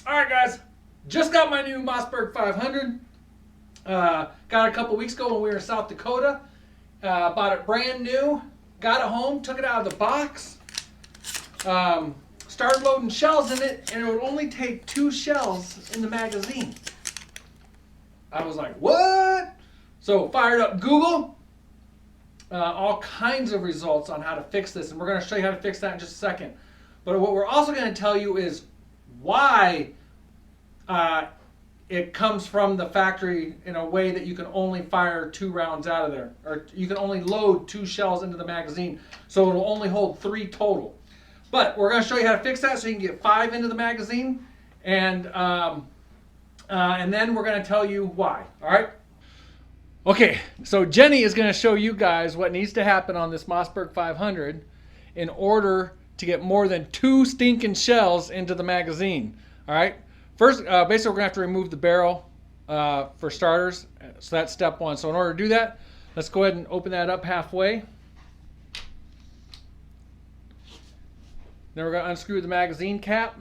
All right, guys, just got my new Mossberg 500. Got it a couple weeks ago when we were in South Dakota. Bought it brand new. Got it home, took it out of the box. Started loading shells in it, and it would only take 2 shells in the magazine. I was like, what? So fired up Google. All kinds of results on how to fix this, and we're going to show you how to fix that in just a second. But what we're also going to tell you is why it comes from the factory in a way that you can only fire 2 rounds out of there, or you can only load 2 shells into the magazine, so it'll only hold 3 total. But we're going to show you how to fix that so you can get 5 into the magazine, and then we're going to tell you why. All right? Okay, so Jenny is going to show you guys what needs to happen on this Mossberg 500 in order to get more than 2 stinking shells into the magazine. All right? First, basically, we're going to have to remove the barrel for starters. So that's step 1. So in order to do that, let's go ahead and open that up halfway. Then we're going to unscrew the magazine cap.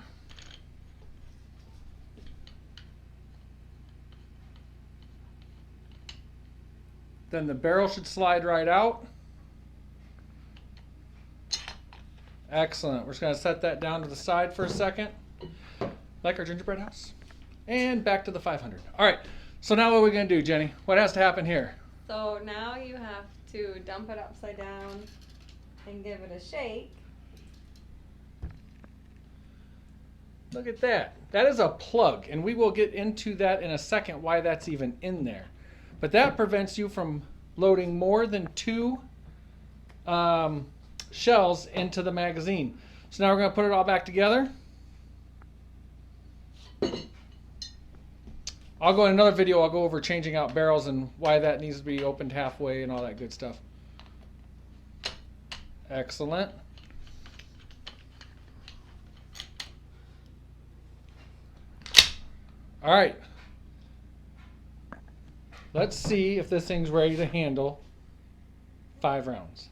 Then the barrel should slide right out. Excellent. We're just going to set that down to the side for a second, like our gingerbread house. And back to the 500. All right. So now what are we going to do, Jenny? What has to happen here? So now you have to dump it upside down and give it a shake. Look at that. That is a plug, and we will get into that in a second, why that's even in there. But that prevents you from loading more than 2 shells into the magazine. So now we're going to put it all back together. I'll go in another video, I'll go over changing out barrels and why that needs to be opened halfway and all that good stuff. Excellent. All right. Let's see if this thing's ready to handle 5 rounds,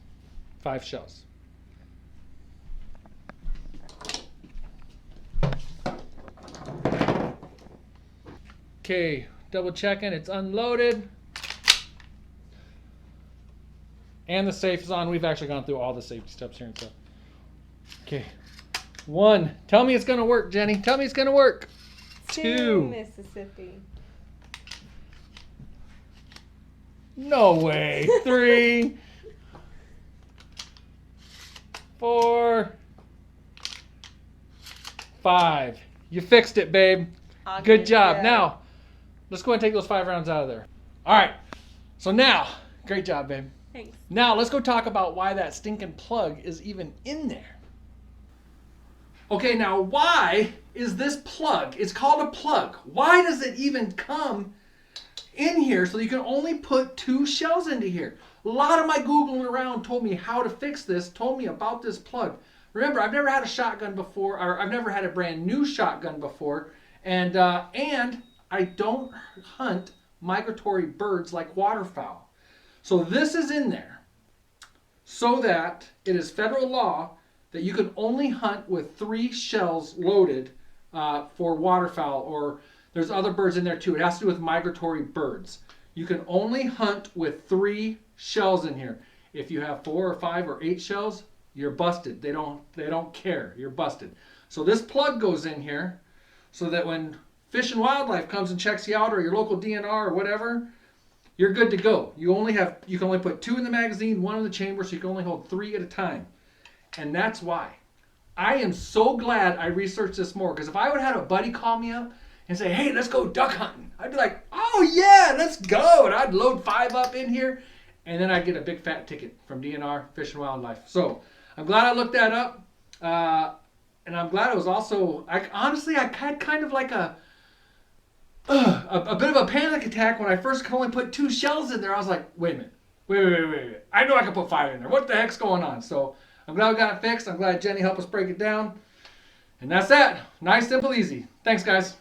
5 shells. Okay, double checking, it's unloaded. And the safe is on. We've actually gone through all the safety steps here and stuff. Okay, 1. Tell me it's gonna work, Jenny. Tell me it's gonna work. 2. Mississippi. No way. 3. 4. 5. You fixed it, babe. Good job. Now, let's go ahead and take those 5 rounds out of there. All right. So now, great job, babe. Thanks. Now, let's go talk about why that stinking plug is even in there. Okay, now why is this plug? It's called a plug. Why does it even come in here so you can only put 2 shells into here? A lot of my Googling around told me how to fix this, told me about this plug. Remember, I've never had a shotgun before, or I've never had a brand new shotgun before, and I don't hunt migratory birds like waterfowl. So this is in there so that it is federal law that you can only hunt with 3 shells loaded for waterfowl, or there's other birds in there too. It has to do with migratory birds. You can only hunt with 3 shells in here. If you have 4 or 5 or 8 shells, you're busted. They don't care. You're busted. So this plug goes in here so that when Fish and Wildlife comes and checks you out, or your local DNR or whatever, you're good to go. You can only put 2 in the magazine, 1 in the chamber, so you can only hold 3 at a time. And that's why. I am so glad I researched this more, because if I would have had a buddy call me up and say, hey, let's go duck hunting, I'd be like, oh yeah, let's go. And I'd load 5 up in here, and then I'd get a big fat ticket from DNR, Fish and Wildlife. So I'm glad I looked that up. And I'm glad it was also, I had kind of like a bit of a panic attack when I first could only put 2 shells in there. I was like, wait a minute. Wait. I know I can put 5 in there. What the heck's going on? So I'm glad we got it fixed. I'm glad Jenny helped us break it down. And that's that. Nice, simple, easy. Thanks, guys.